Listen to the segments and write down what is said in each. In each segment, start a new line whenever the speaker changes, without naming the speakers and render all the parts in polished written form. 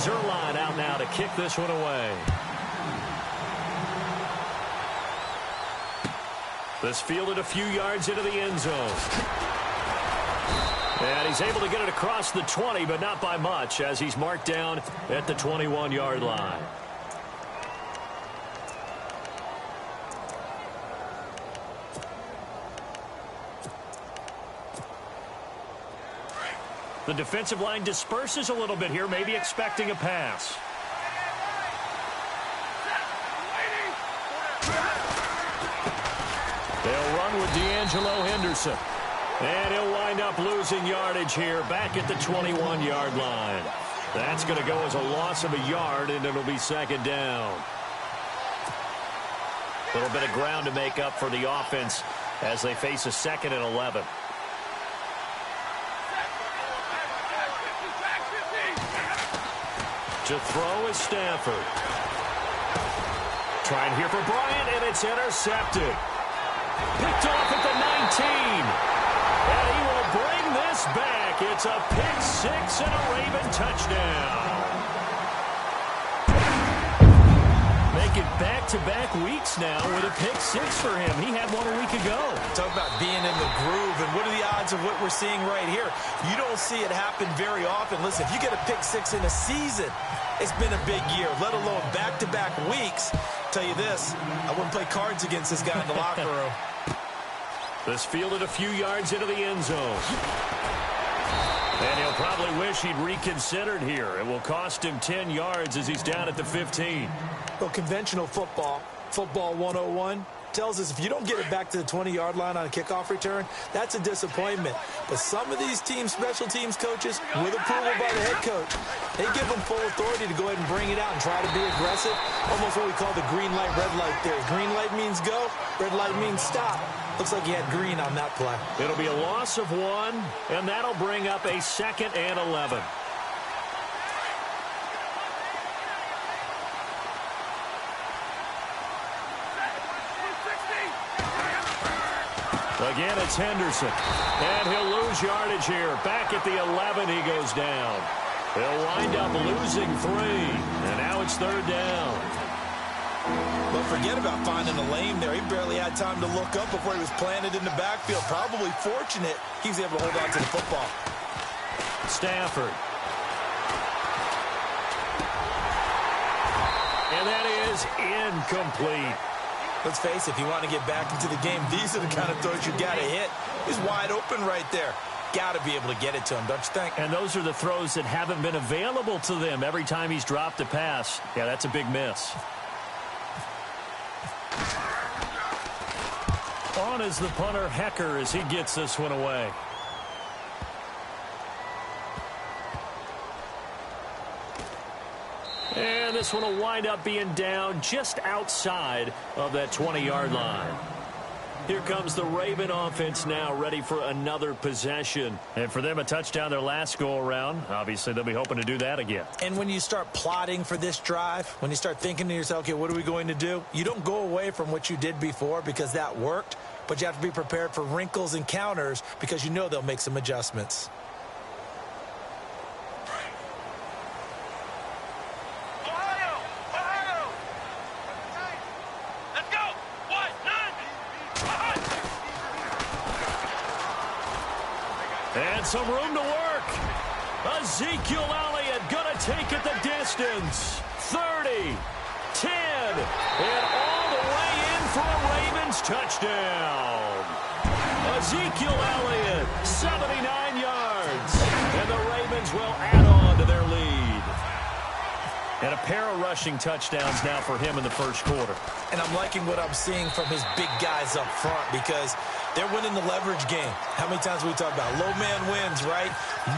Zerline out now to kick this one away. This fielded a few yards into the end zone. And he's able to get it across the 20, but not by much, as he's marked down at the 21-yard line. The defensive line disperses a little bit here, maybe expecting a pass. They'll run with D'Angelo Henderson. And he'll wind up losing yardage here back at the 21-yard line. That's going to go as a loss of a yard, and it'll be second down. A little bit of ground to make up for the offense as they face a 2nd and 11. To throw is Stafford. Trying here for Bryant, and it's intercepted. Picked off at the 19. And he will bring this back. It's a pick-6 and a Raven touchdown. Make it back-to-back weeks now with a pick-6 for him. He had one a week ago.
Talk about being in the groove, and what are the odds of what we're seeing right here? You don't see it happen very often. Listen, if you get a pick-6 in a season, it's been a big year, let alone back-to-back weeks. Tell you this, I wouldn't play cards against this guy in the locker room.
This fielded a few yards into the end zone. And he'll probably wish he'd reconsidered here. It will cost him 10 yards as he's down at the 15.
Well, conventional football 101, tells us if you don't get it back to the 20-yard line on a kickoff return, that's a disappointment. But some of these teams, special teams coaches, with approval by the head coach, they give them full authority to go ahead and bring it out and try to be aggressive. Almost what we call the green light, red light theory. Green light means go, red light means stop. Looks like he had green on that play.
It'll be a loss of 1, and that'll bring up a 2nd and 11. Again, it's Henderson. And he'll lose yardage here. Back at the 11, he goes down. He'll wind up losing 3. And now it's 3rd down.
But forget about finding a lane there. He barely had time to look up before he was planted in the backfield. Probably fortunate he was able to hold on to the football.
Stafford. And that is incomplete.
Let's face it, if you want to get back into the game, these are the kind of throws you got to hit. He's wide open right there. Got to be able to get it to him, don't you think?
And those are the throws that haven't been available to them every time he's dropped a pass. Yeah, that's a big miss. On is the punter, Hecker, as he gets this one away. And this one will wind up being down just outside of that 20-yard line. Here comes the Raven offense now, ready for another possession. And for them, a touchdown their last go-around. Obviously, they'll be hoping to do that again.
And when you start plotting for this drive, when you start thinking to yourself, okay, what are we going to do? You don't go away from what you did before because that worked, but you have to be prepared for wrinkles and counters because you know they'll make some adjustments.
And some room to work. Ezekiel Elliott going to take it the distance. 30, 10, and all the way in for a Ravens touchdown. Ezekiel Elliott, 79 yards. And the Ravens will add on to their lead. And a pair of rushing touchdowns now for him in the first quarter.
And I'm liking what I'm seeing from his big guys up front because they're winning the leverage game. How many times we talk about low man wins, right?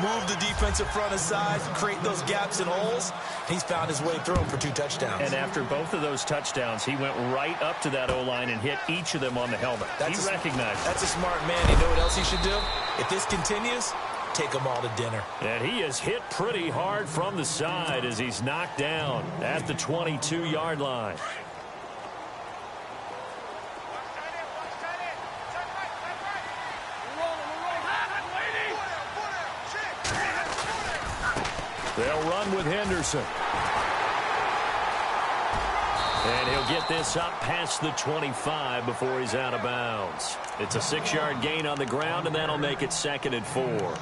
Move the defensive front aside, create those gaps and holes. He's found his way through them for 2 touchdowns.
And after both of those touchdowns, he went right up to that O-line and hit each of them on the helmet. He recognized it.
That's a smart man. You know what else he should do? If this continues, take them all to dinner.
And he is hit pretty hard from the side as he's knocked down at the 22-yard line. They'll run with Henderson. And he'll get this up past the 25 before he's out of bounds. It's a 6-yard gain on the ground, and that'll make it 2nd and 4.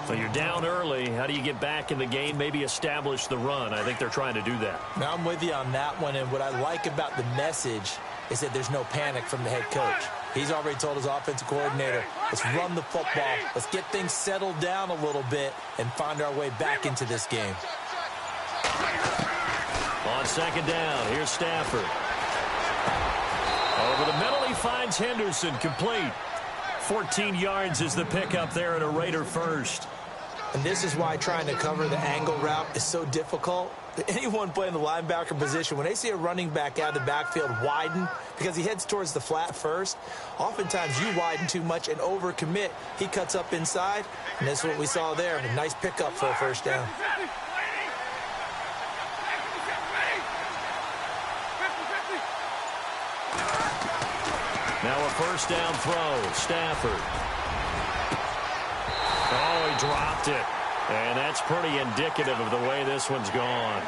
So you're down early. How do you get back in the game, maybe establish the run? I think they're trying to do that.
Now, I'm with you on that one, and what I like about the message is that there's no panic from the head coach. He's already told his offensive coordinator, let's run the football, let's get things settled down a little bit and find our way back into this game.
On 2nd down, here's Stafford. Over the middle, he finds Henderson, complete. 14 yards is the pickup there at a Raider first.
And this is why trying to cover the angle route is so difficult. Anyone playing the linebacker position, when they see a running back out of the backfield widen, because he heads towards the flat first, oftentimes you widen too much and overcommit. He cuts up inside, and that's what we saw there. A nice pickup for a first down.
Now a first down throw, Stafford. Oh, he dropped it. And that's pretty indicative of the way this one's gone.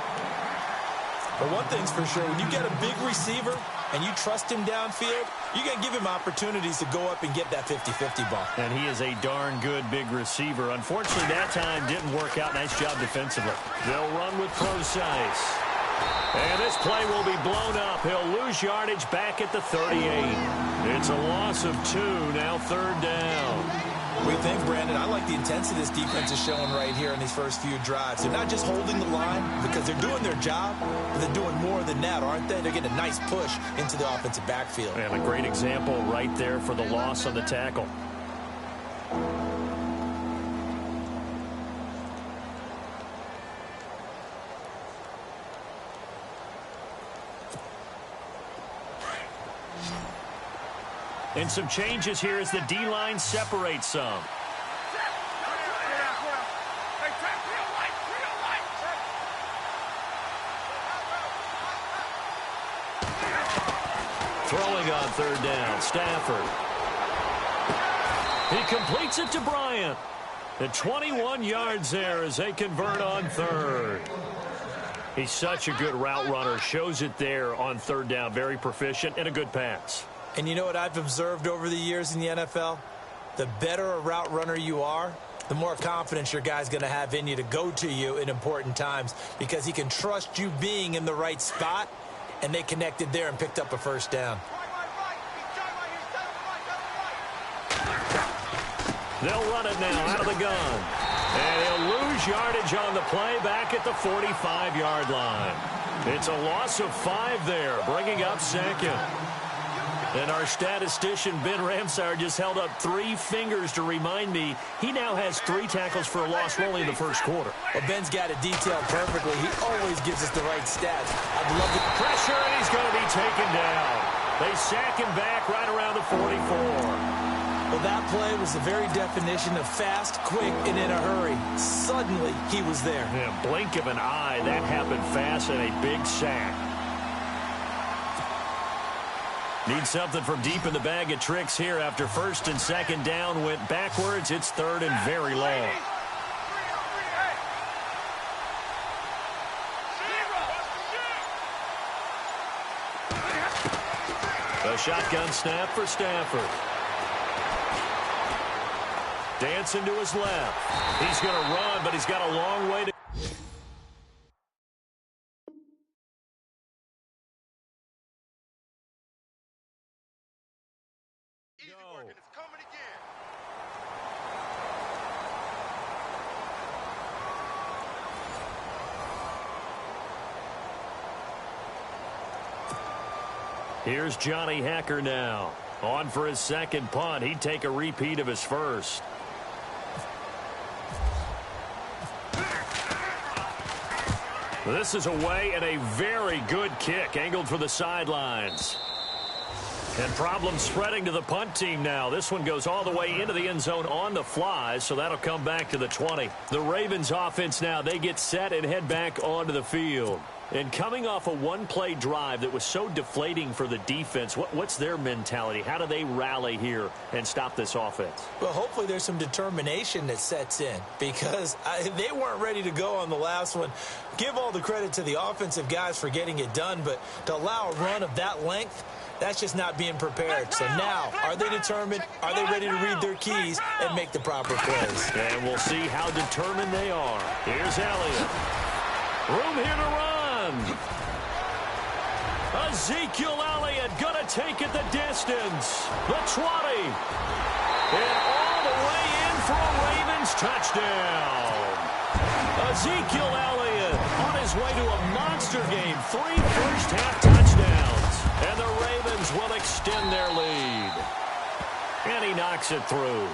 But one thing's for sure, when you get a big receiver and you trust him downfield, you're going to give him opportunities to go up and get that 50-50 ball.
And he is a darn good big receiver. Unfortunately, that time didn't work out. Nice job defensively. They'll run with Procise. And this play will be blown up. He'll lose yardage back at the 38. It's a loss of 2, now 3rd down.
What do you think, Brandon? I like the intensity this defense is showing right here in these first few drives. They're not just holding the line because they're doing their job, but they're doing more than that, aren't they? They're getting a nice push into the offensive backfield.
And a great example right there for the loss on the tackle. And some changes here as the D-line separates some. Throwing on 3rd down, Stafford. He completes it to Bryant. The 21 yards there as they convert on 3rd. He's such a good route runner. Shows it there on 3rd down. Very proficient and a good pass.
And you know what I've observed over the years in the NFL? The better a route runner you are, the more confidence your guy's going to have in you to go to you in important times because he can trust you being in the right spot, and they connected there and picked up a first down.
They'll run it now out of the gun. And he'll lose yardage on the play back at the 45-yard line. It's a loss of 5 there, bringing up 2nd. And our statistician, Ben Ramsauer, just held up 3 fingers to remind me he now has 3 tackles for a loss only in the first quarter.
Well, Ben's got it detailed perfectly. He always gives us the right stats. I'd love to...
Pressure, and he's going to be taken down. They sack him back right around the 44.
Well, that play was the very definition of fast, quick, and in a hurry. Suddenly, he was there.
Yeah, blink of an eye, that happened fast and a big sack. Need something from deep in the bag of tricks here after 1st and 2nd down went backwards. It's 3rd and very long. A shotgun snap for Stafford. Dancing to his left. He's going to run, but he's got a long way to Here's Johnny Hacker now. On for his 2nd punt. He'd take a repeat of his first. This is away and a very good kick. Angled for the sidelines. And problems spreading to the punt team now. This one goes all the way into the end zone on the fly, so that'll come back to the 20. The Ravens offense now, they get set and head back onto the field. And coming off a one-play drive that was so deflating for the defense, what's their mentality? How do they rally here and stop this offense?
Well, hopefully there's some determination that sets in because they weren't ready to go on the last one. Give all the credit to the offensive guys for getting it done, but to allow a run of that length, that's just not being prepared. So now, are they determined? Are they ready to read their keys and make the proper plays?
And we'll see how determined they are. Here's Elliott. Room here to run. Ezekiel Elliott going to take it the distance. The 20. And all the way in for a Ravens touchdown. Ezekiel Elliott on his way to a monster game. 3 first-half touchdowns. And the Ravens will extend their lead. And he knocks it through.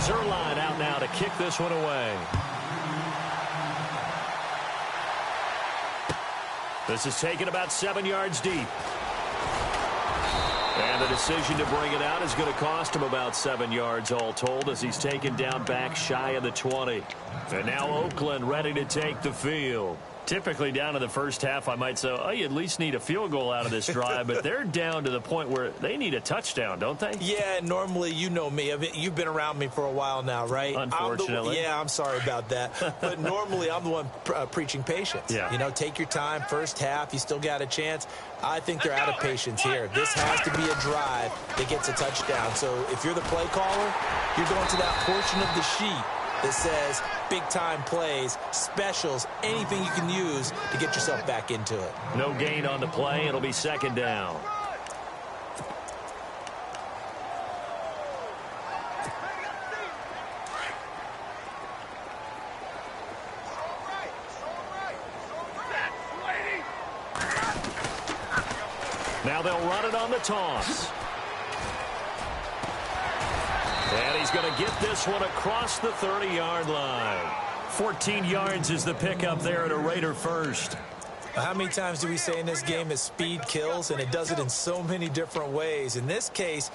Zerline out now to kick this one away. This is taken about 7 yards deep. And the decision to bring it out is going to cost him about 7 yards all told as he's taken down back shy of the 20. And now Oakland ready to take the field. Typically down to the first half, I might say, oh, you at least need a field goal out of this drive. But they're down to the point where they need a touchdown, don't they?
Yeah, normally, you know me. You've been around me for a while now, right?
Unfortunately.
I'm sorry about that. But normally, I'm the one preaching patience.
Yeah.
You know, take your time. First half, you still got a chance. I think they're out of patience here. This has to be a drive that gets a touchdown. So if you're the play caller, you're going to that portion of the sheet that says big-time plays, specials, anything you can use to get yourself back into it.
No gain on the play. It'll be second down. Now they'll run it on the toss. And he's going to get this one across the 30-yard line. 14 yards is the pickup there at a Raider first.
How many times do we say in this game is speed kills, and it does it in so many different ways. In this case,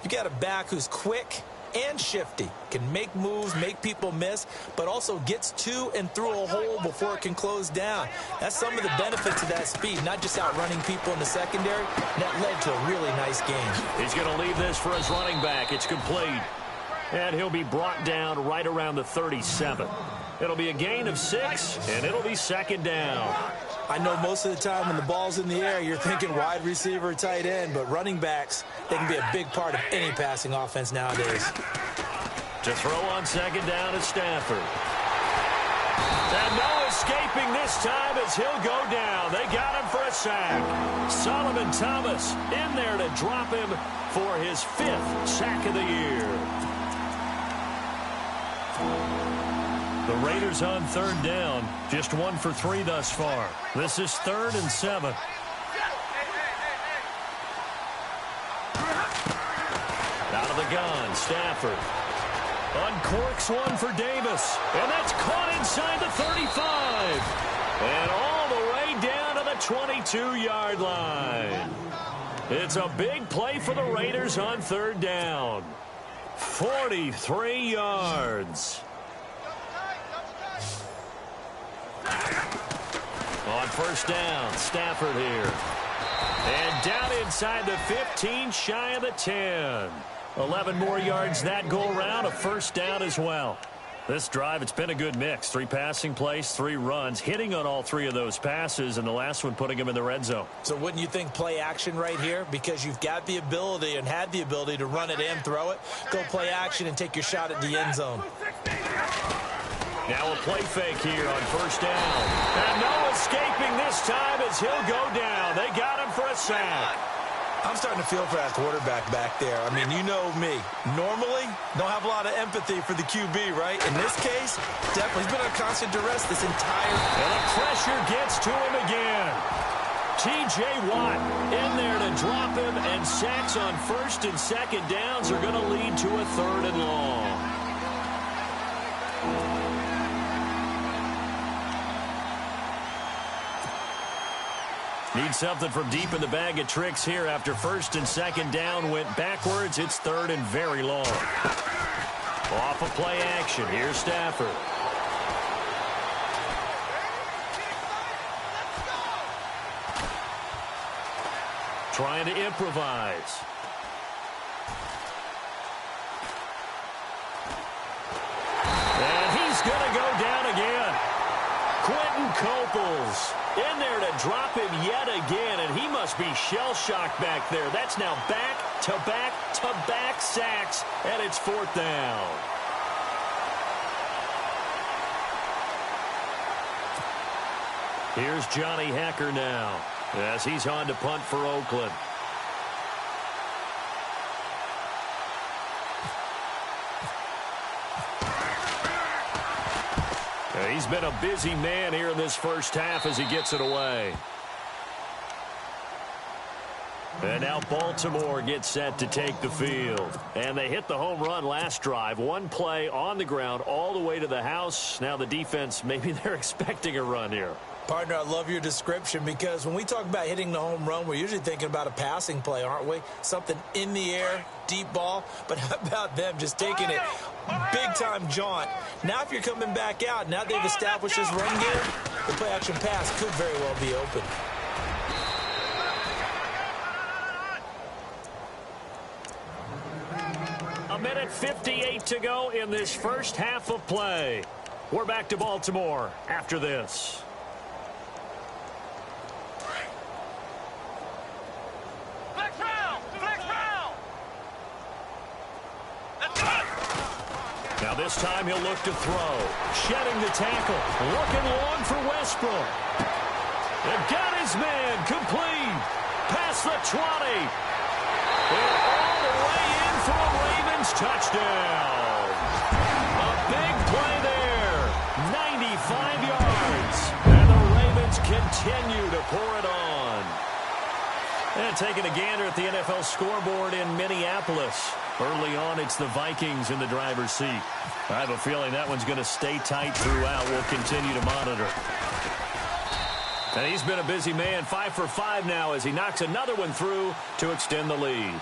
you got a back who's quick and shifty, can make moves, make people miss, but also gets to and through a hole before it can close down. That's some of the benefits of that speed, not just outrunning people in the secondary. That led to a really nice game.
He's going to leave this for his running back. It's complete. And he'll be brought down right around the 37. It'll be a gain of 6, and it'll be second down.
I know most of the time when the ball's in the air, you're thinking wide receiver, tight end, but running backs, they can be a big part of any passing offense nowadays.
To throw on second down is Stafford. And no escaping this time as he'll go down. They got him for a sack. Solomon Thomas in there to drop him for his 5th sack of the year. The Raiders on third down. Just 1 for 3 thus far. This is 3rd and 7. Out of the gun, Stafford. Uncorks one for Davis. And that's caught inside the 35. And all the way down to the 22-yard line. It's a big play for the Raiders on third down. 43 yards. On first down, Stafford here. And down inside the 15, shy of the 10. 11 more yards that go around, a first down as well. This drive, it's been a good mix. 3 passing plays, 3 runs, hitting on all 3 of those passes, and the last one putting him in the red zone. So wouldn't you think play action right here? Because you've got the ability and had the ability to run it and throw it. Go play action and take your shot at the end zone. Now a play fake here on first down. And no escaping this time as he'll go down. They got him for a sack. I'm starting to feel for that quarterback back there. I mean, you know me. Normally, don't have a lot of empathy for the QB, right? In this case, definitely. He's been under constant duress this entire... And the pressure gets to him again. T.J. Watt in there to drop him, and sacks on first and second downs are going to lead to a 3rd and long. Need something from deep in the bag of tricks here after first and second down went backwards. It's 3rd and very long. Off of play action. Here's Stafford. Trying to improvise. And he's going to go down again. Quentin Coples in there to drop him yet again, and he must be shell-shocked back there. That's now back-to-back-to-back sacks, and it's 4th down. Here's Johnny Hekker now as he's on to punt for Oakland. He's been a busy man here in this first half as he gets it away. And now Baltimore gets set to take the field. And they hit the home run last drive. One play on the ground all the way to the house. Now the defense, maybe they're expecting a run here.
Partner, I love your description because when we talk about hitting the home run, we're usually thinking about a passing play, aren't we? Something in the air, deep ball. But how about them just taking it big-time jaunt? Now if you're coming back out, now they've established this run game, the play-action pass could very well be open.
A minute 58 to go in this first half of play. We're back to Baltimore after this. Now this time he'll look to throw. Shedding the tackle. Looking long for Westbrook. And got his man complete. Past the 20. And all the way in for a Ravens touchdown. A big play there. 95 yards. And the Ravens continue to pour it on. And taking a gander at the NFL scoreboard in Minneapolis. Early on, it's the Vikings in the driver's seat. I have a feeling that one's going to stay tight throughout. We'll continue to monitor. And he's been a busy man, 5 for 5 now as he knocks another one through to extend the lead.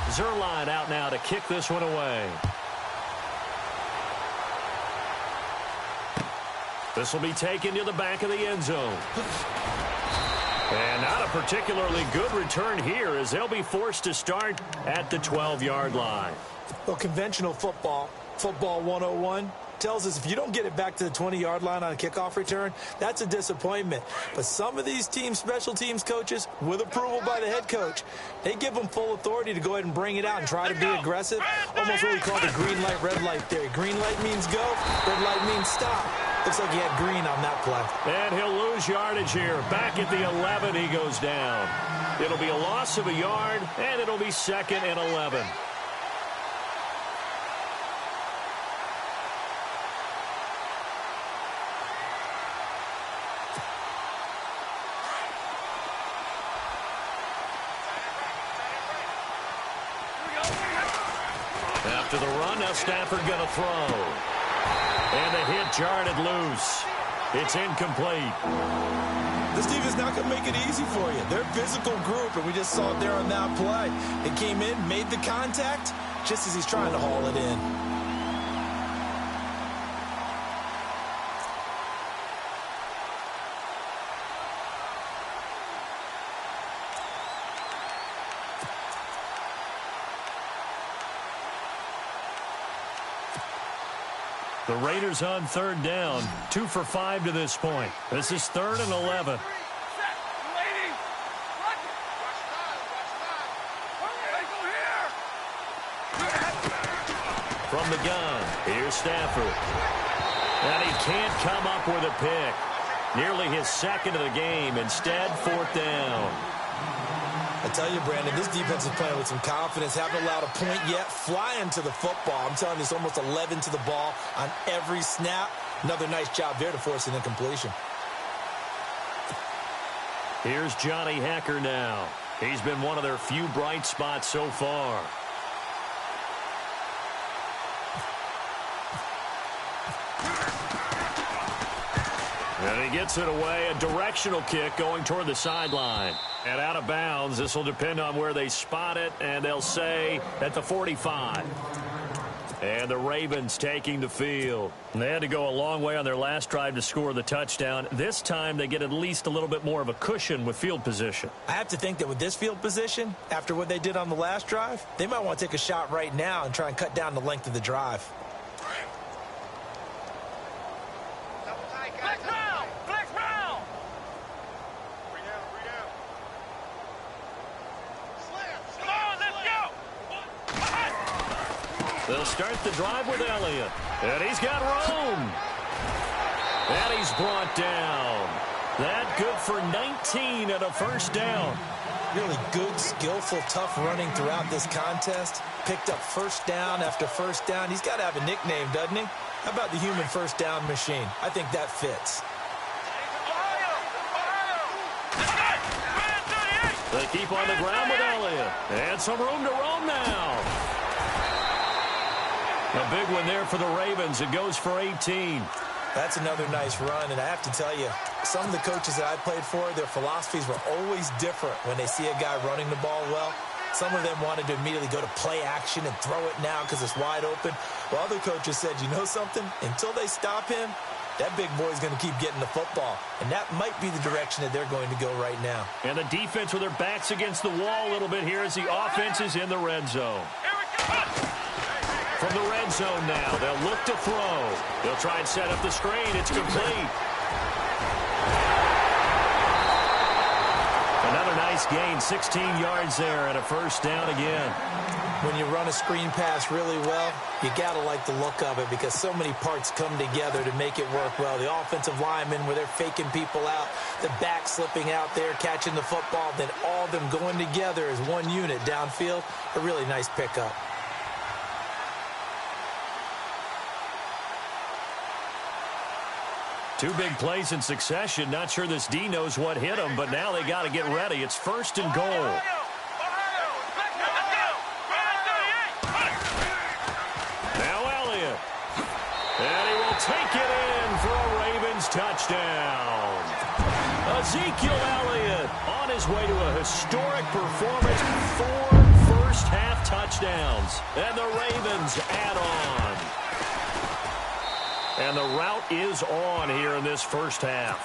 Zerline out now to kick this one away. This will be taken to the back of the end zone. And not a particularly good return here as they'll be forced to start at the 12-yard line.
Well, conventional football 101, tells us if you don't get it back to the 20-yard line on a kickoff return, that's a disappointment. But some of these team special teams coaches, with approval by the head coach, they give them full authority to go ahead and bring it out and try to be aggressive. Almost what we call the green light, red light theory. Green light means go, red light means stop. Looks like he had green on that play.
And he'll lose yardage here. Back at the 11, he goes down. It'll be a loss of a yard, and it'll be 2nd and 11. After the run, now Stafford going to throw. And the hit jarred it loose. It's incomplete.
This team is not going to make it easy for you. They're a physical group, and we just saw it there on that play. It came in, made the contact, just as he's trying to haul it in.
The Raiders on 3rd down, 2 for 5 to this point. This is 3rd and 11. From the gun, here's Stafford. And he can't come up with a pick. Nearly his 2nd of the game. Instead, 4th down.
I tell you, Brandon, this defense is playing with some confidence. Haven't allowed a point yet. Flying to the football. I'm telling you, it's almost 11 to the ball on every snap. Another nice job there to force an incompletion.
Here's Johnny Hekker now. He's been one of their few bright spots so far. And he gets it away, a directional kick going toward the sideline. And out of bounds, this will depend on where they spot it, and they'll say at the 45. And the Ravens taking the field. And they had to go a long way on their last drive to score the touchdown. This time they get at least a little bit more of a cushion with field position.
I have to think that with this field position, after what they did on the last drive, they might want to take a shot right now and try and cut down the length of the drive.
They'll start the drive with Elliott. And he's got room. And he's brought down. That good for 19 and a first down.
Really good, skillful, tough running throughout this contest. Picked up first down after first down. He's got to have a nickname, doesn't he? How about the human first down machine? I think that fits.
They keep on the ground with Elliott. And some room to roam now. A big one there for the Ravens. It goes for 18.
That's another nice run, and I have to tell you, some of the coaches that I played for, their philosophies were always different when they see a guy running the ball well. Some of them wanted to immediately go to play action and throw it now because it's wide open. While other coaches said, you know something? Until they stop him, that big boy's going to keep getting the football. And that might be the direction that they're going to go right now.
And the defense with their backs against the wall a little bit here as the offense is in the red zone. From the red zone now, they'll look to throw. They'll try and set up the screen. It's complete. Another nice gain, 16 yards there and a first down again.
When you run a screen pass really well, you got to like the look of it because so many parts come together to make it work well. The offensive linemen where they're faking people out, the back slipping out there, catching the football, then all of them going together as one unit downfield. A really nice pickup.
Two big plays in succession. Not sure this D knows what hit him, but now they got to get ready. It's first and goal. Now Elliott. And he will take it in for a Ravens touchdown. Ezekiel Elliott on his way to a historic performance. 4 first-half touchdowns. And the Ravens add on. And the route is on here in this first half.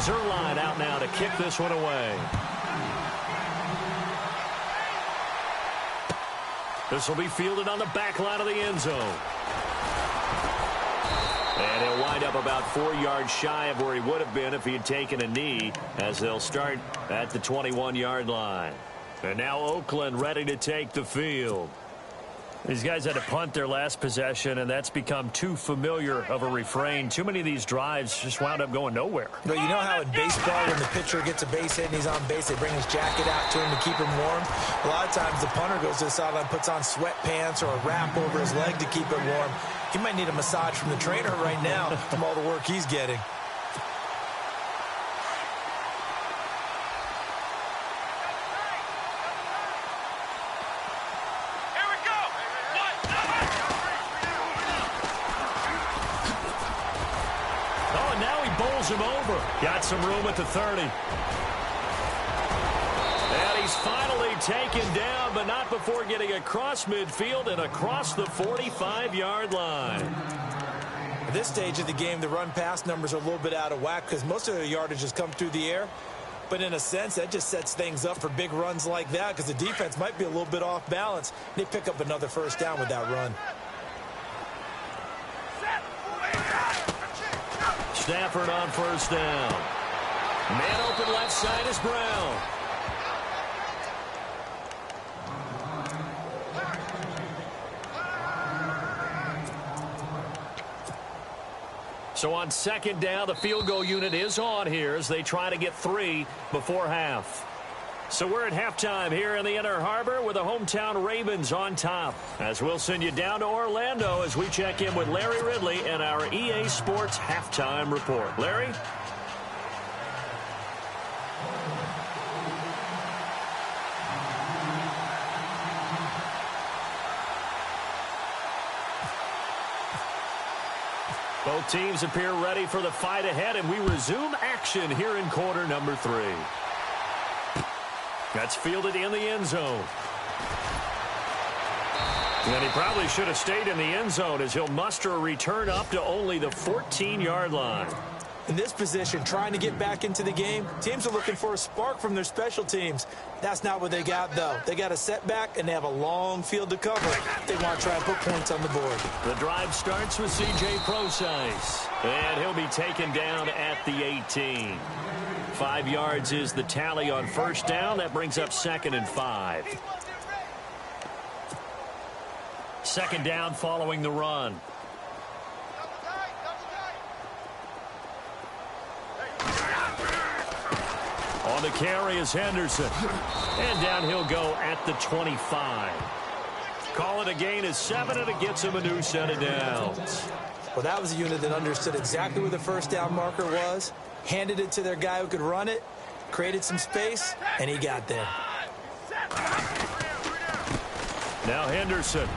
Zerline out now to kick this one away. This will be fielded on the back line of the end zone. And he'll wind up about 4 yards shy of where he would have been if he had taken a knee, as they'll start at the 21-yard line. And now Oakland ready to take the field. These guys had to punt their last possession, and that's become too familiar of a refrain. Too many of these drives just wound up going nowhere.
But you know how in baseball, when the pitcher gets a base hit and he's on base, they bring his jacket out to him to keep him warm? A lot of times the punter goes to the sideline, puts on sweatpants or a wrap over his leg to keep it warm. He might need a massage from the trainer right now from all the work he's getting.
Him over. Got some room at the 30. And he's finally taken down, but not before getting across midfield and across the 45-yard line.
At this stage of the game, the run-pass numbers are a little bit out of whack because most of the yardage has come through the air. But in a sense, that just sets things up for big runs like that because the defense might be a little bit off balance. They pick up another first down with that run.
Stafford on first down. Man open left side is Brown. So on second down, the field goal unit is on here as they try to get 3 before half. So we're at halftime here in the Inner Harbor with the hometown Ravens on top. As we'll send you down to Orlando as we check in with Larry Ridley and our EA Sports Halftime Report. Larry? Both teams appear ready for the fight ahead, and we resume action here in quarter number 3. That's fielded in the end zone. And he probably should have stayed in the end zone as he'll muster a return up to only the 14-yard line.
In this position, trying to get back into the game, teams are looking for a spark from their special teams. That's not what they got, though. They got a setback, and they have a long field to cover. They want to try and put points on the board.
The drive starts with C.J. Procise, and he'll be taken down at the 18. 5 yards is the tally on first down. That brings up 2nd and 5. Second down following the run. On the carry is Henderson. And down he'll go at the 25. Call it a gain of 7, and it gets him a new set of downs.
Well, that was a unit that understood exactly where the first down marker was, handed it to their guy who could run it, created some space, and he got there.
Now Henderson.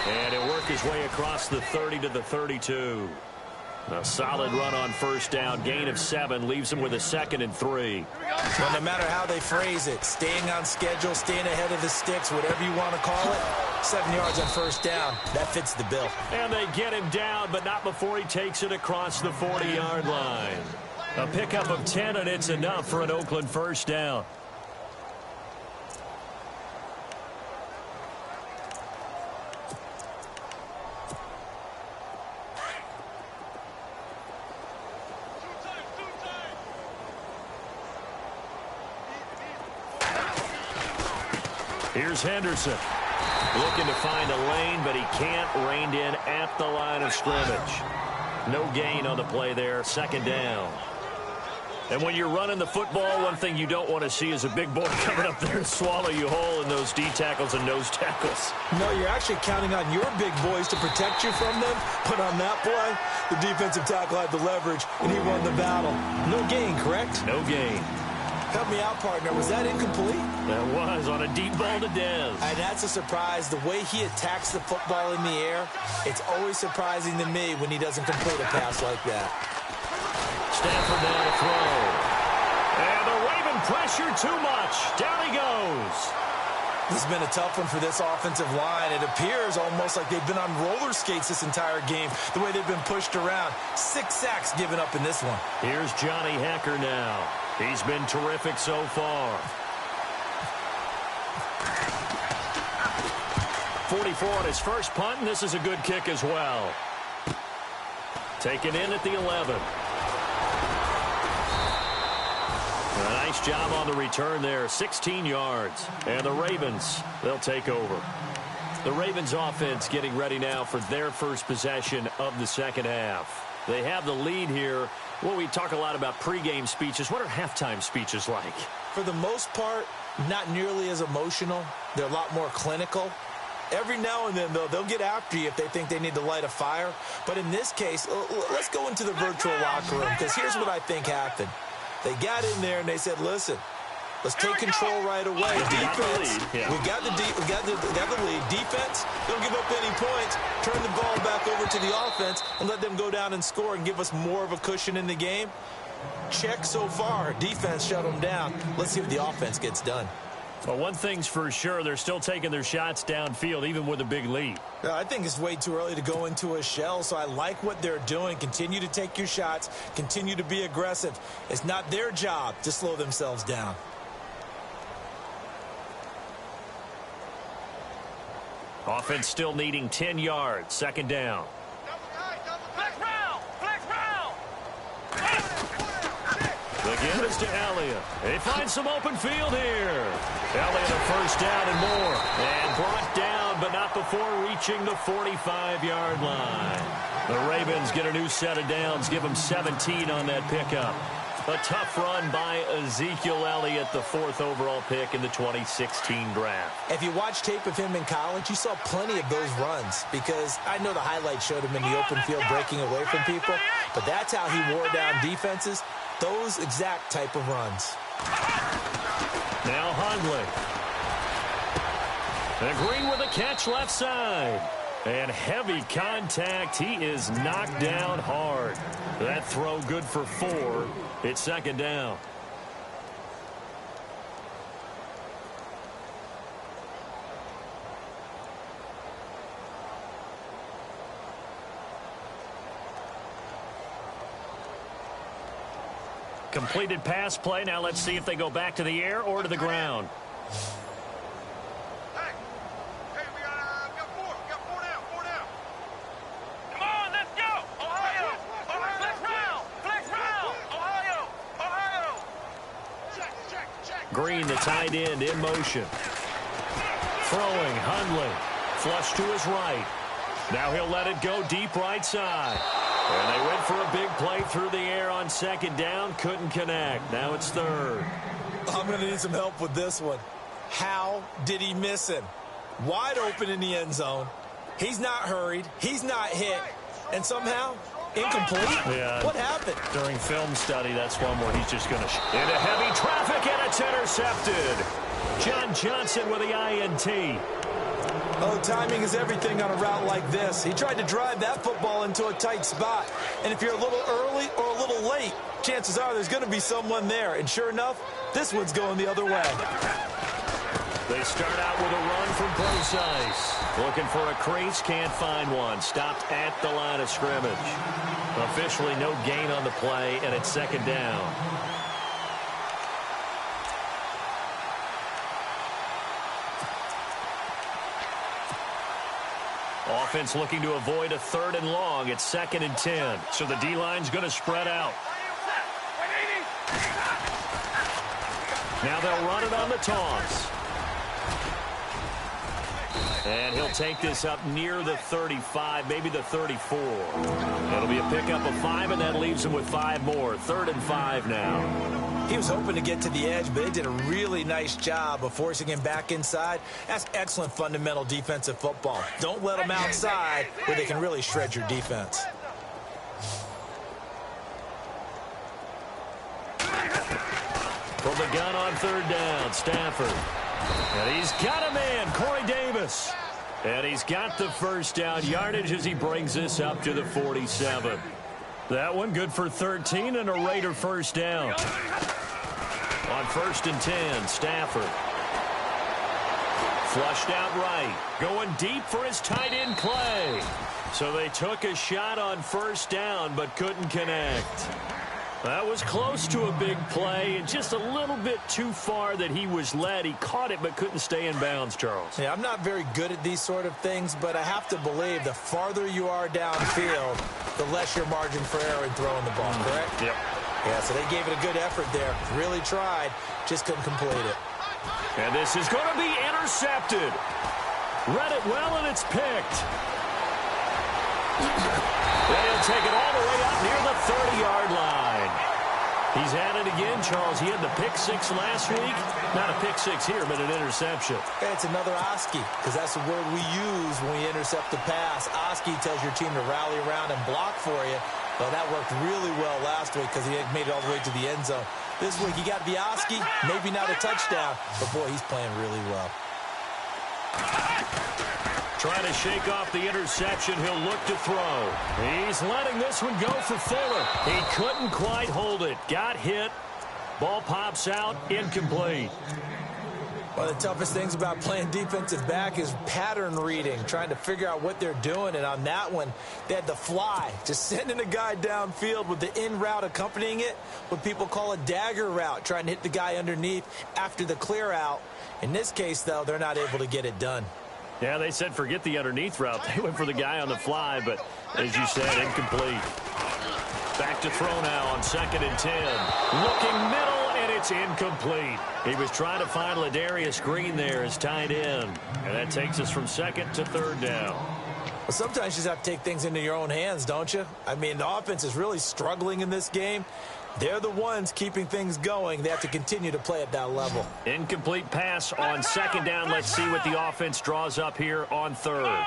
And he'll work his way across the 30 to the 32. A solid run on first down. Gain of 7 leaves him with a 2nd and 3.
Well, no matter how they phrase it, staying on schedule, staying ahead of the sticks, whatever you want to call it, 7 yards on first down, that fits the bill.
And they get him down, but not before he takes it across the 40-yard line. A pickup of 10, and it's enough for an Oakland first down. Here's Henderson. Looking to find a lane, but he can't. Reined in at the line of scrimmage. No gain on the play there. 2nd down. And when you're running the football, one thing you don't want to see is a big boy coming up there and swallow you whole in those D tackles and nose tackles.
No, you're actually counting on your big boys to protect you from them. But on that play, the defensive tackle had the leverage, and he won the battle. No gain, correct?
No gain.
Help me out, partner. Was that incomplete?
That was on a deep ball to Dez.
And that's a surprise. The way he attacks the football in the air, it's always surprising to me when he doesn't complete a pass like that.
Stanford down to throw. And the Raven pressure too much. Down he goes.
This has been a tough one for this offensive line. It appears almost like they've been on roller skates this entire game, the way they've been pushed around. 6 sacks given up in this one.
Here's Johnny Hecker now. He's been terrific so far. 44 on his first punt, and this is a good kick as well. Taken in at the 11. A nice job on the return there. 16 yards. And the Ravens, they'll take over. The Ravens offense getting ready now for their first possession of the second half. They have the lead here. Well, we talk a lot about pregame speeches. What are halftime speeches like?
For the most part, not nearly as emotional. They're a lot more clinical. Every now and then, though, they'll get after you if they think they need to light a fire. But in this case, let's go into the virtual locker room, because here's what I think happened. They got in there and they said, listen, let's take control right away. Defense, we got the lead. Defense, don't give up any points. Turn the ball back over to the offense and let them go down and score and give us more of a cushion in the game. Check so far. Defense shut them down. Let's see what the offense gets done.
Well, one thing's for sure, they're still taking their shots downfield, even with a big lead.
I think it's way too early to go into a shell, so I like what they're doing. Continue to take your shots. Continue to be aggressive. It's not their job to slow themselves down.
Offense still needing 10 yards. 2nd down. Again, it's to Elliott. He finds some open field here. Elliott a first down and more. And brought down, but not before reaching the 45-yard line. The Ravens get a new set of downs. Give them 17 on that pickup. A tough run by Ezekiel Elliott, the 4th overall pick in the 2016 draft.
If you watch tape of him in college, you saw plenty of those runs, because I know the highlights showed him in the open field breaking away from people, but that's how he wore down defenses, those exact type of runs.
Now Hundley. And Green with a catch left side. And heavy contact. He is knocked down hard. That throw good for 4. It's second down. Completed pass play. Now let's see if they go back to the air or to the ground.
Hey, we got 4. We got 4 down. 4 down. Come on, let's go. Ohio. Flex round. Ohio. Check.
Green, the tight end, in motion. Throwing, Hundley. Flush to his right. Now he'll let it go deep right side. And they went for a big play through the air on second down. Couldn't connect. Now it's third.
I'm going to need some help with this one. How did he miss him? Wide open in the end zone. He's not hurried. He's not hit. And somehow, incomplete?
Yeah.
What happened?
During film study, that's one where he's just going to into heavy traffic, and it's intercepted. John Johnson with the INT.
Oh, timing is everything on a route like this. He tried to drive that football into a tight spot. And if you're a little early or a little late, chances are there's going to be someone there. And sure enough, this one's going the other way.
They start out with a run from precise. Looking for a crease, can't find one. Stopped at the line of scrimmage. Officially no gain on the play, and it's second down. Offense looking to avoid a 3rd and long. It's 2nd and 10. So the D-line's going to spread out. Now they'll run it on the toss. And he'll take this up near the 35, maybe the 34. It'll be a pickup of 5, and that leaves him with 5 more. 3rd and 5 now.
He was hoping to get to the edge, but they did a really nice job of forcing him back inside. That's excellent fundamental defensive football. Don't let them outside where they can really shred your defense.
From the gun on 3rd down, Stafford. And he's got a man, Corey Davis. And he's got the first down yardage as he brings this up to the 47. That one good for 13 and a Raider first down. On 1st and 10, Stafford. Flushed out right. Going deep for his tight end, Clay. So they took a shot on 1st down but couldn't connect. That was close to a big play and just a little bit too far that he was led. He caught it but couldn't stay in bounds, Charles.
Yeah, I'm not very good at these sort of things, but I have to believe the farther you are downfield, the less your margin for error in throwing the ball, correct?
Yep.
Yeah, so they gave it a good effort there. Really tried, just couldn't complete it.
And this is going to be intercepted. Read it well, and it's picked. Then he'll take it all the way up near the 30-yard line. He's had it again, Charles. He had the pick 6 last week. Not a pick 6 here, but an interception.
It's another Oski, because that's the word we use when we intercept the pass. Oski tells your team to rally around and block for you. Well, that worked really well last week because he made it all the way to the end zone. This week he got the Oski, maybe not a touchdown, but boy, he's playing really well.
Trying to shake off the interception. He'll look to throw. He's letting this one go for Fuller. He couldn't quite hold it. Got hit. Ball pops out. Incomplete.
One of the toughest things about playing defensive back is pattern reading, trying to figure out what they're doing. And on that one, they had the fly, just sending a guy downfield with the in route accompanying it, what people call a dagger route, trying to hit the guy underneath after the clear out. In this case, though, they're not able to get it done.
Yeah, they said forget the underneath route. They went for the guy on the fly, but as you said, incomplete. Back to throw now on 2nd and 10. Looking middle, and it's incomplete. He was trying to find Ladarius Green there as tight end. And that takes us from 2nd to 3rd down.
Well, sometimes you just have to take things into your own hands, don't you? I mean, the offense is really struggling in this game. They're the ones keeping things going. They have to continue to play at that level.
Incomplete pass on 2nd down. Let's see what the offense draws up here on 3rd.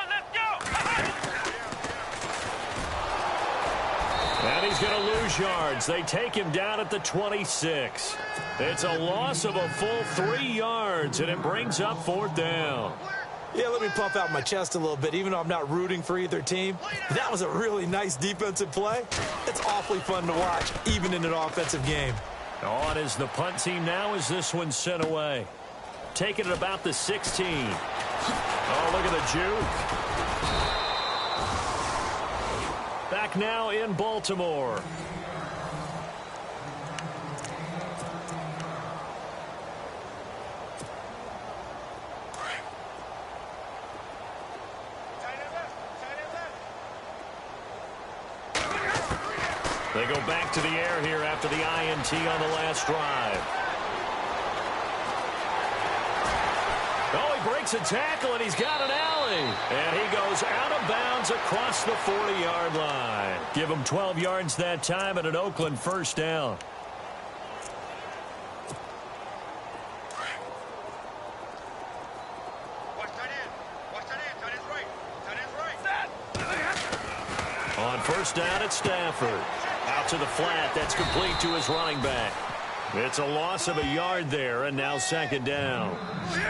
And he's going to lose yards. They take him down at the 26. It's a loss of a full 3 yards, and it brings up 4th down.
Yeah, let me puff out my chest a little bit, even though I'm not rooting for either team. That was a really nice defensive play. It's awfully fun to watch, even in an offensive game.
On is the punt team now as this one's sent away. Taking it about the 16. Oh, look at the juke. Back now in Baltimore. They go back to the air here after the INT on the last drive. Oh, he breaks a tackle, and he's got an alley. And he goes out of bounds across the 40-yard line. Give him 12 yards that time and an Oakland first down. On first down, it's Stafford. Out to the flat. That's complete to his running back. It's a loss of a yard there, and now second down.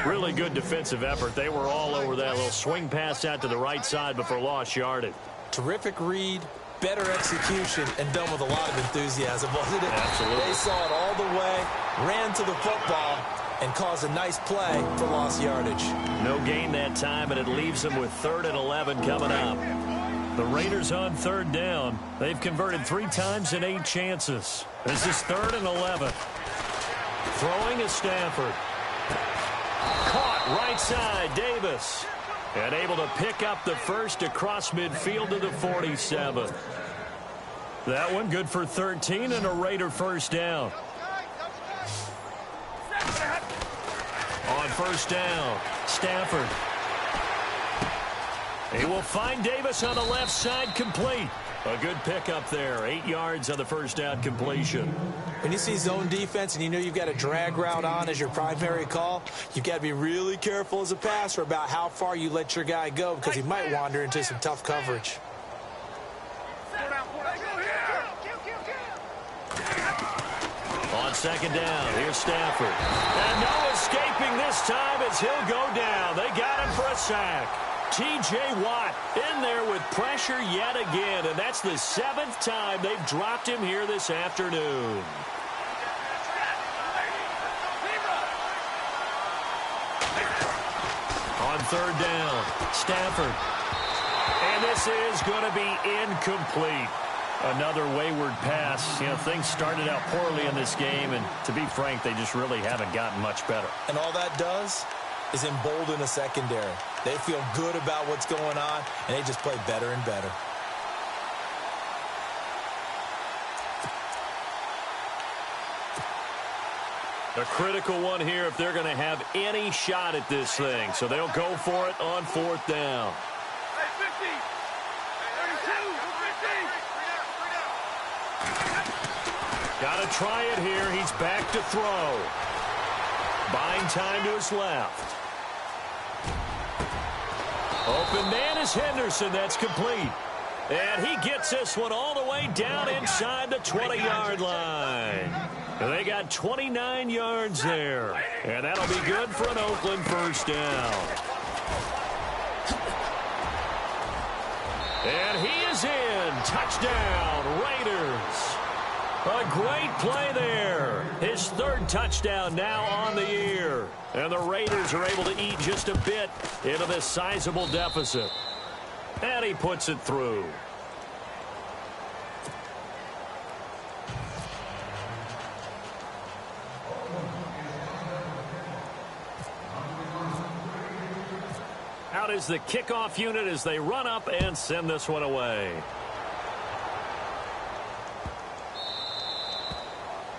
Really good defensive effort. They were all over that little swing pass out to the right side before lost yardage.
Terrific read, better execution, and done with a lot of enthusiasm, wasn't it?
Absolutely.
They saw it all the way, ran to the football, and caused a nice play for lost yardage.
No gain that time, and it leaves them with 3rd and 11 coming up. The Raiders on third down. They've converted 3 times in 8 chances. This is 3rd and 11. Throwing is Stafford. Caught right side, Davis. And able to pick up the first across midfield to the 47. That one good for 13 and a Raider first down. On first down, Stafford. He will find Davis on the left side, complete. A good pickup there. 8 yards on the first down completion.
When you see zone defense and you know you've got a drag route on as your primary call, you've got to be really careful as a passer about how far you let your guy go because he might wander into some tough coverage.
On second down, here's Stafford. And no escaping this time as he'll go down. They got him for a sack. T.J. Watt in there with pressure yet again, and that's the 7th time they've dropped him here this afternoon. On third down, Stafford. And this is going to be incomplete. Another wayward pass. You know, things started out poorly in this game, and to be frank, they just really haven't gotten much better.
And all that does is embolden a secondary. They feel good about what's going on, and they just play better and better.
A critical one here if they're going to have any shot at this thing. So they'll go for it on 4th down. Got to try it here. He's back to throw. Buying time to his left. Open man is Henderson. That's complete. And he gets this one all the way down inside the 20-yard line. They got 29 yards there. And that'll be good for an Oakland first down. And he is in. Touchdown, Raiders. A great play there. His 3rd touchdown now on the year. And the Raiders are able to eat just a bit into this sizable deficit. And he puts it through. Out is the kickoff unit as they run up and send this one away.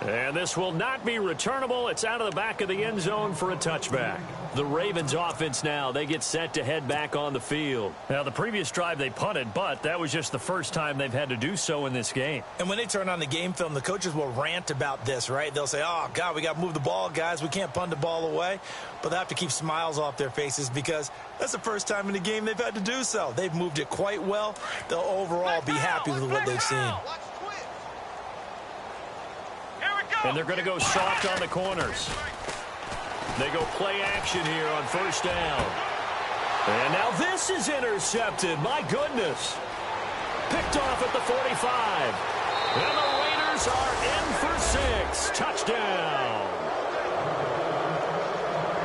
And this will not be returnable. It's out of the back of the end zone for a touchback. The Ravens offense now, they get set to head back on the field. Now, the previous drive they punted, but that was just the first time they've had to do so in this game.
And when they turn on the game film, the coaches will rant about this, right? They'll say, oh, God, we got to move the ball, guys. We can't punt the ball away. But they have to keep smiles off their faces because that's the first time in the game they've had to do so. They've moved it quite well. They'll overall be happy with what they've seen.
And they're going to go soft on the corners. They go play action here on first down. And now this is intercepted. My goodness. Picked off at the 45. And the Raiders are in for 6. Touchdown.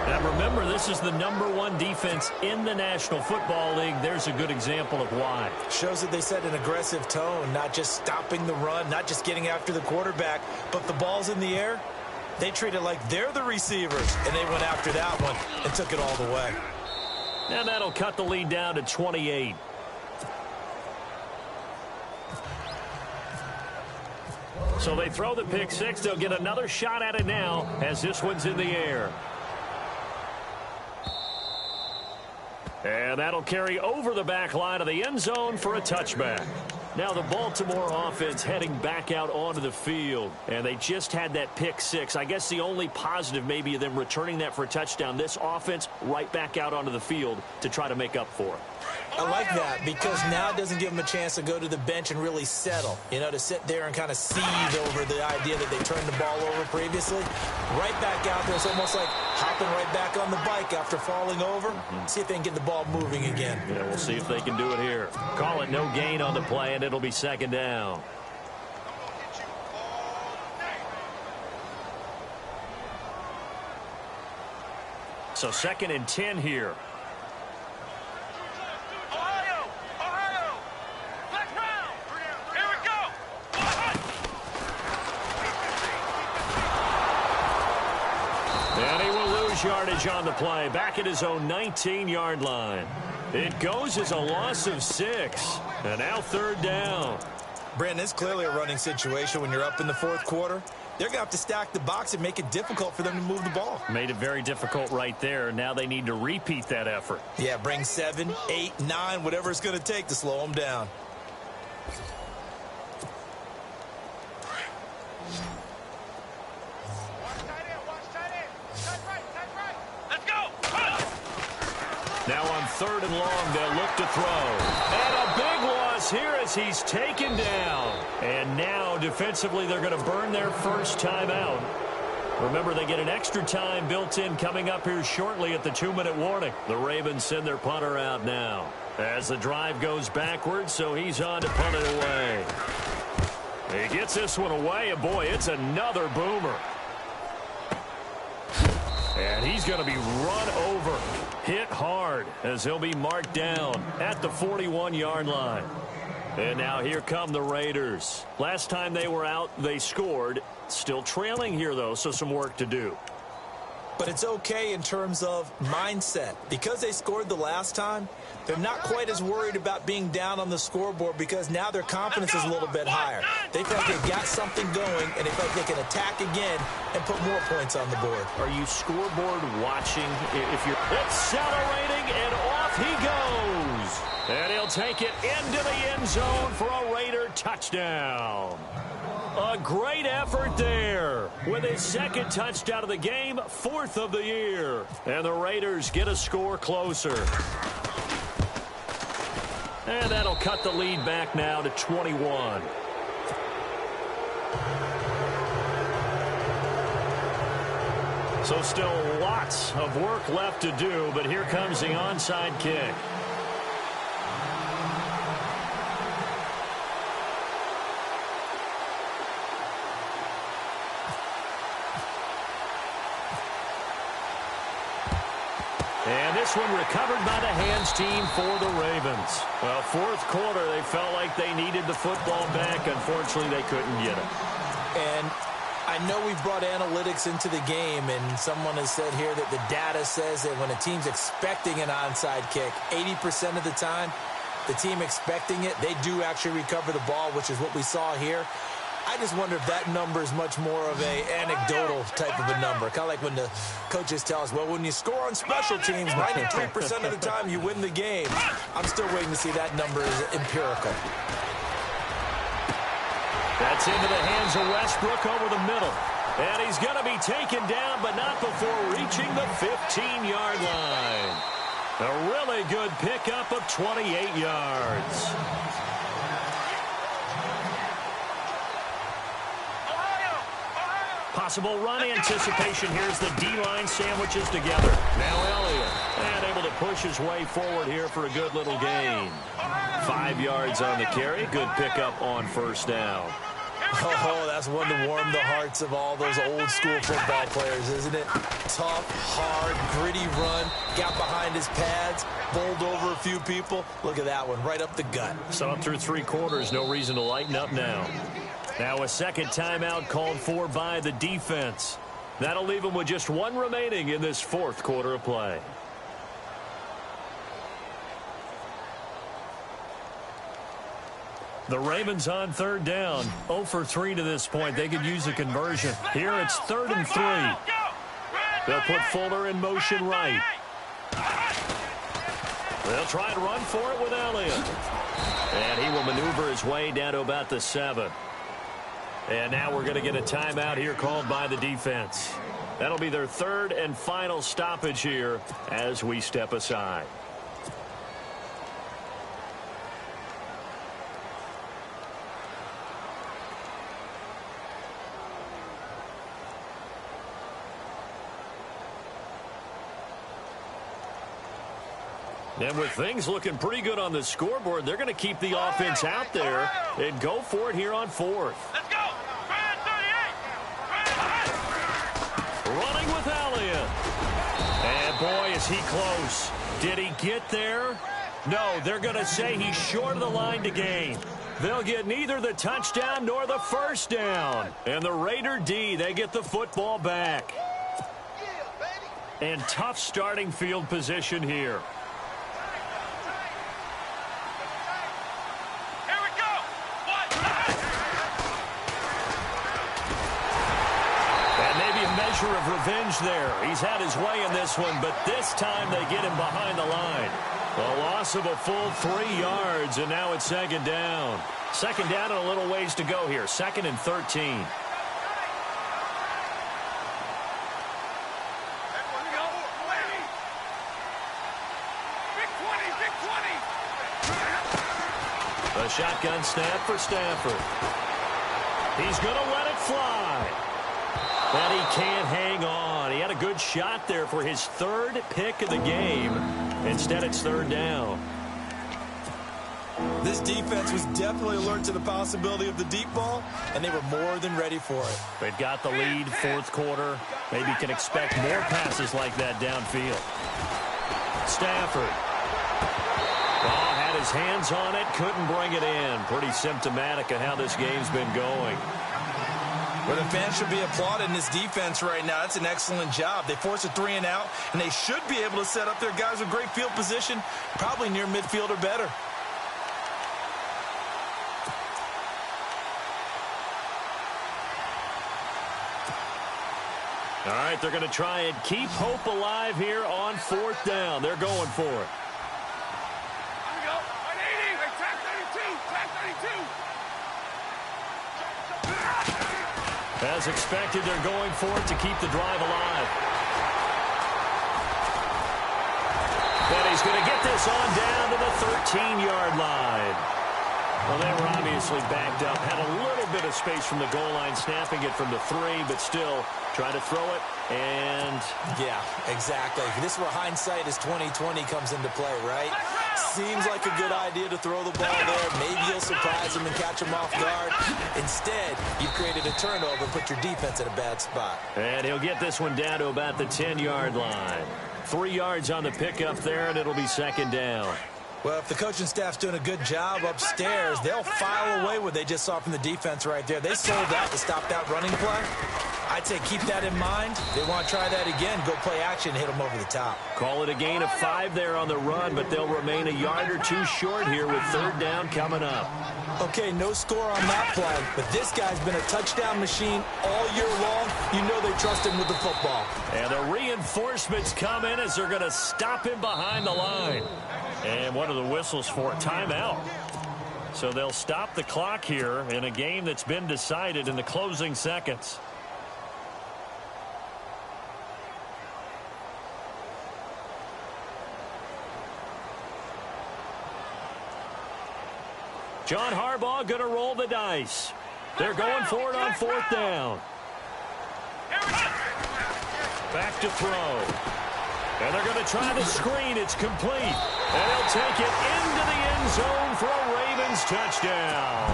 And remember, this is the #1 defense in the National Football League. There's a good example of why.
Shows that they set an aggressive tone, not just stopping the run, not just getting after the quarterback, but the ball's in the air. They treat it like they're the receivers, and they went after that one and took it all the way.
And that'll cut the lead down to 28. So they throw the pick six. They'll get another shot at it now as this one's in the air. And that'll carry over the back line of the end zone for a touchback. Now the Baltimore offense heading back out onto the field. And they just had that pick six. I guess the only positive maybe of them returning that for a touchdown. This offense right back out onto the field to try to make up for it.
I like that because now it doesn't give them a chance to go to the bench and really settle. You know, to sit there and kind of seethe over the idea that they turned the ball over previously. Right back out there. It's almost like hopping right back on the bike after falling over. See if they can get the ball moving again.
Yeah, we'll see if they can do it here. Call it no gain on the play, and it'll be second down. So 2nd and 10 here. Yardage on the play, back at his own 19-yard line. It goes as a loss of 6, and now 3rd down.
Brandon, it's clearly a running situation when you're up in the 4th quarter. They're going to have to stack the box and make it difficult for them to move the ball.
Made it very difficult right there. Now they need to repeat that effort.
Yeah, bring 7, 8, 9, whatever it's going to take to slow them down.
Now on 3rd and long, they'll look to throw. And a big loss here as he's taken down. And now, defensively, they're going to burn their first timeout. Remember, they get an extra time built in coming up here shortly at the 2-minute warning. The Ravens send their punter out now as the drive goes backwards, so he's on to punt it away. He gets this one away, and boy, it's another boomer. And he's going to be run over, hit hard, as he'll be marked down at the 41-yard line. And now here come the Raiders. Last time they were out, they scored. Still trailing here, though, so some work to do.
But it's okay in terms of mindset. Because they scored the last time, they're not quite as worried about being down on the scoreboard because now their confidence is a little bit higher. They feel like they've got something going, and they feel like they can attack again and put more points on the board.
Are you scoreboard watching? If you're accelerating, and off he goes. And he'll take it into the end zone for a Raider touchdown. A great effort there with his 2nd touchdown of the game, 4th of the year. And the Raiders get a score closer. And that'll cut the lead back now to 21. So still lots of work left to do, but here comes the onside kick. And this one recovered by the hands team for the Ravens. Well, 4th quarter, they felt like they needed the football back. Unfortunately, they couldn't get it.
And I know we've brought analytics into the game, and someone has said here that the data says that when a team's expecting an onside kick, 80% of the time, the team expecting it, they do actually recover the ball, which is what we saw here. I just wonder if that number is much more of a anecdotal type of a number. Kind of like when the coaches tell us, well, when you score on special teams, 93% of the time you win the game. I'm still waiting to see that number is empirical.
That's into the hands of Westbrook over the middle. And he's going to be taken down, but not before reaching the 15-yard line. A really good pickup of 28 yards. Possible run anticipation. Here's the D-line sandwiches together. Now Elliott. And able to push his way forward here for a good little gain. 5 yards on the carry. Good pickup on first down.
Oh, that's one to warm the hearts of all those old-school football players, isn't it? Tough, hard, gritty run. Got behind his pads, bowled over a few people. Look at that one, right up the gut.
Saw it through 3 quarters. No reason to lighten up now. Now a second timeout called for by the defense. That'll leave them with just 1 remaining in this 4th quarter of play. The Ravens on 3rd down. 0 for 3 to this point. They could use a conversion. Here it's 3rd and 3. They'll put Fuller in motion right. They'll try and run for it with Elliott. And he will maneuver his way down to about the 7. And now we're going to get a timeout here called by the defense. That'll be their 3rd and final stoppage here as we step aside. And with things looking pretty good on the scoreboard, they're going to keep the offense out there and go for it here on 4th.
Let's go.
Running with Elliott. And boy, is he close. Did he get there? No, they're going to say he's short of the line to gain. They'll get neither the touchdown nor the first down. And the Raider D, they get the football back. And tough starting field position here. Of revenge there. He's had his way in this one, but this time they get him behind the line. A loss of a full 3 yards, and now it's 2nd down. 2nd down and a little ways to go here. 2nd and 13. A shotgun snap for Stafford. He's going to let it fly. But he can't hang on. He had a good shot there for his 3rd pick of the game. Instead, it's 3rd down.
This defense was definitely alert to the possibility of the deep ball, and they were more than ready for it.
They've got the lead, 4th quarter. Maybe can expect more passes like that downfield. Stafford. Oh, had his hands on it, couldn't bring it in. Pretty symptomatic of how this game's been going.
Well, the fans should be applauding this defense right now. That's an excellent job. They force a 3 and out, and they should be able to set up their guys with great field position, probably near midfield or better.
All right, they're going to try and keep hope alive here on 4th down. They're going for it. As expected, they're going for it to keep the drive alive. But he's going to get this on down to the 13-yard line. Well, they were obviously backed up. Had a little bit of space from the goal line, snapping it from the 3, but still trying to throw it. And
yeah, exactly. This is where hindsight is 20/20 comes into play, right? Seems like a good idea to throw the ball there. Maybe you'll surprise him and catch him off guard. Instead, you've created a turnover, put your defense in a bad spot.
And he'll get this one down to about the 10-yard line. 3 yards on the pickup there, and it'll be 2nd down.
Well, if the coaching staff's doing a good job upstairs, they'll file away what they just saw from the defense right there. They sold out to stop that running play. I'd say keep that in mind. They want to try that again. Go play action, hit them over the top.
Call it a gain of 5 there on the run, but they'll remain a yard or 2 short here with 3rd down coming up.
Okay, no score on that play, but this guy's been a touchdown machine all year long. You know they trust him with the football.
And the reinforcements come in as they're going to stop him behind the line. And what are the whistles for? Timeout. So they'll stop the clock here in a game that's been decided in the closing seconds. John Harbaugh going to roll the dice. They're going for it on 4th down. Back to throw. And they're going to try the screen. It's complete. And he'll take it into the end zone for a Ravens touchdown.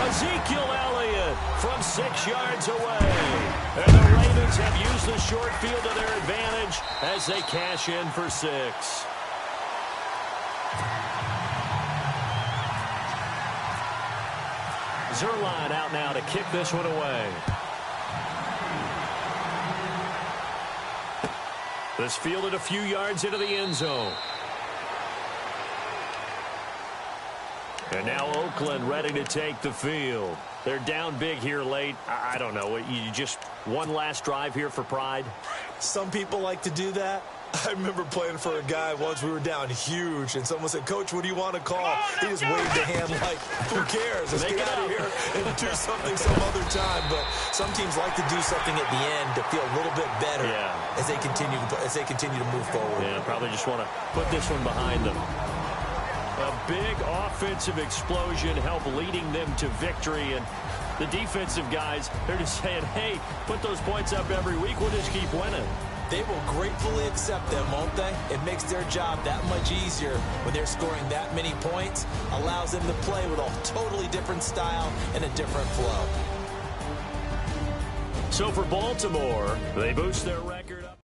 Ezekiel Elliott from 6 yards away. And the Ravens have used the short field to their advantage as they cash in for 6. Zerline out now to kick this one away. This fielded a few yards into the end zone. And now Oakland ready to take the field. They're down big here late. I don't know. You just one last drive here for pride?
Some people like to do that. I remember playing for a guy once. We were down huge, and someone said, "Coach, what do you want to call?" He just waved a hand like, who cares? Let's get out of here and do something some other time. But some teams like to do something at the end to feel a little bit better as they continue to move forward.
Yeah, probably just want to put this one behind them. A big offensive explosion helped leading them to victory, and the defensive guys, they're just saying, hey, put those points up every week. We'll just keep winning.
They will gratefully accept them, won't they? It makes their job that much easier when they're scoring that many points. Allows them to play with a totally different style and a different flow.
So for Baltimore, they boost their record up.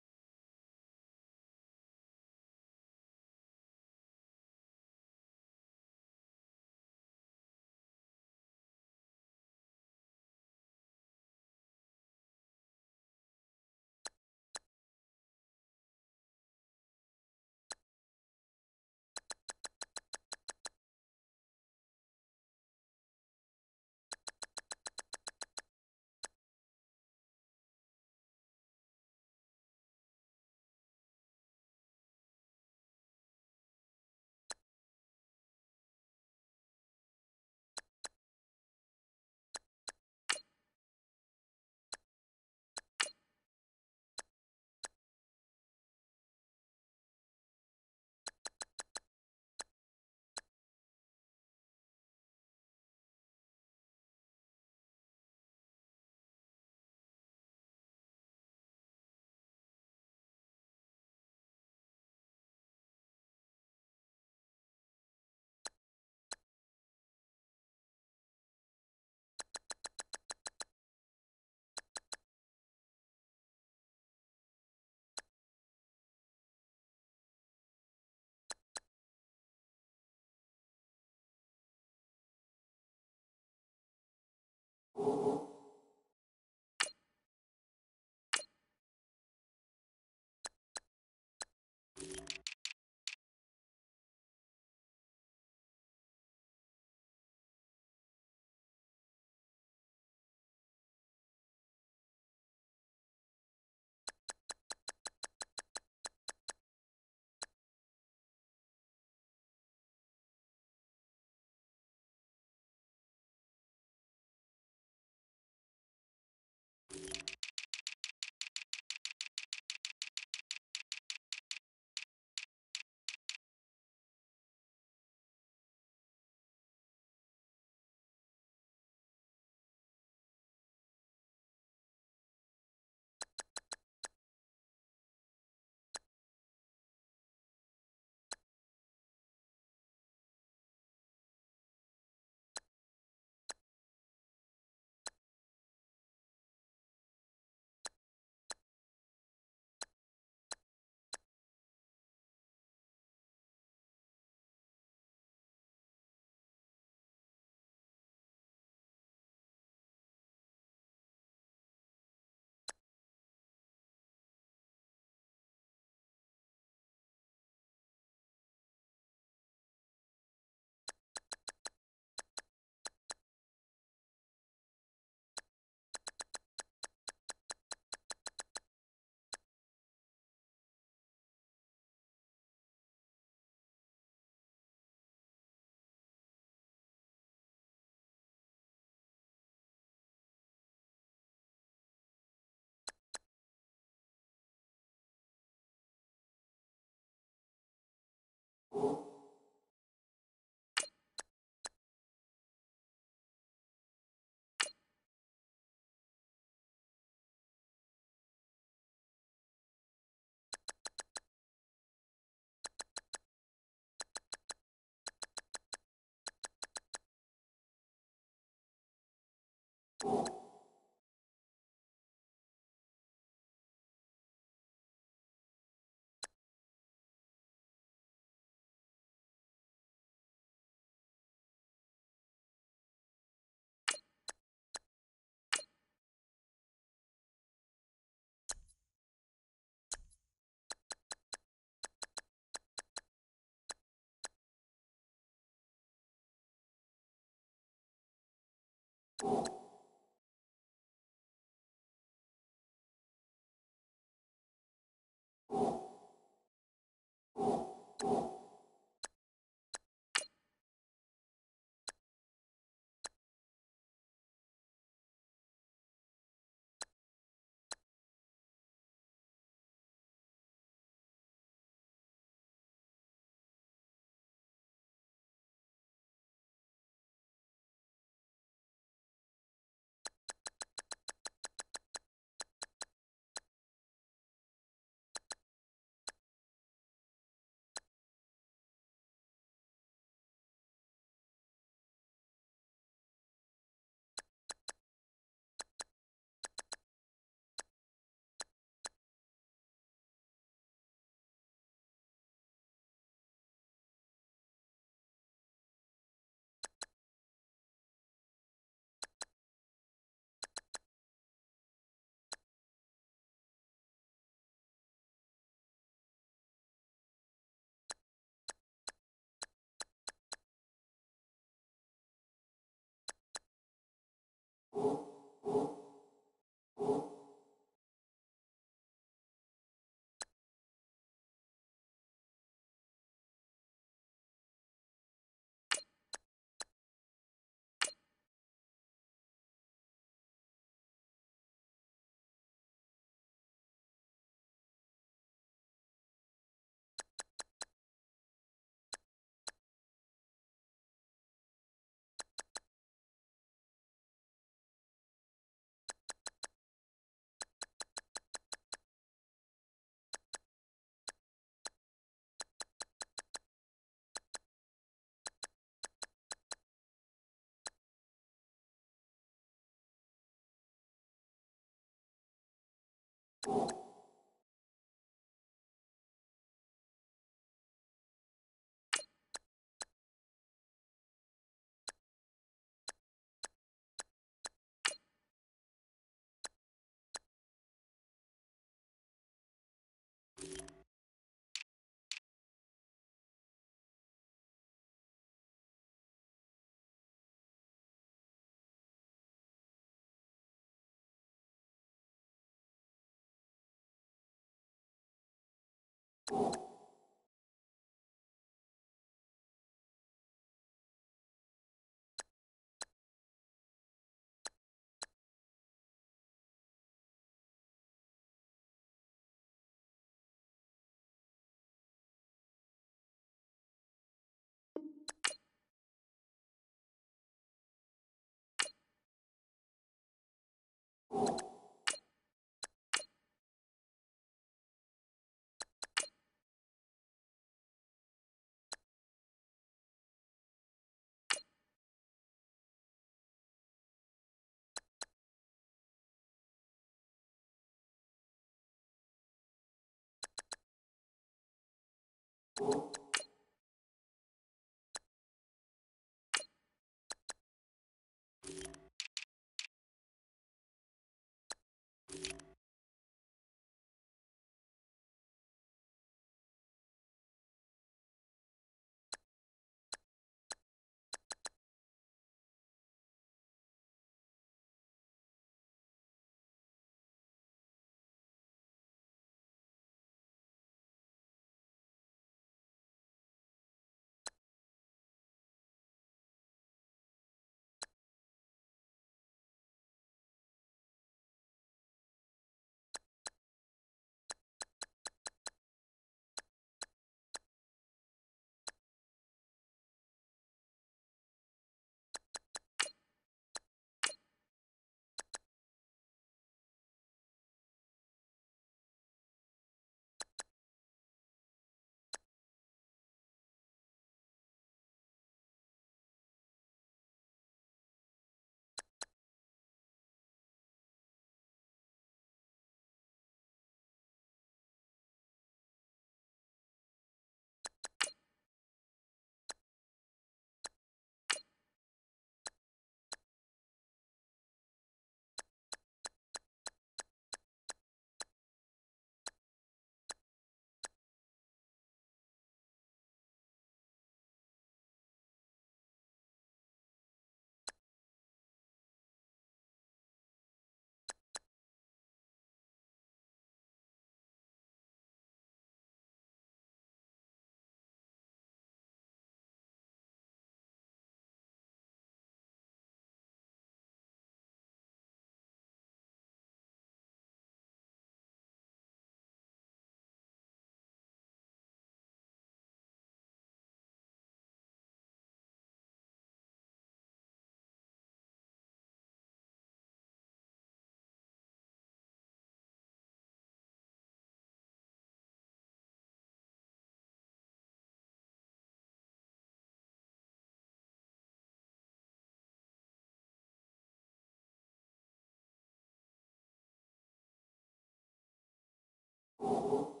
You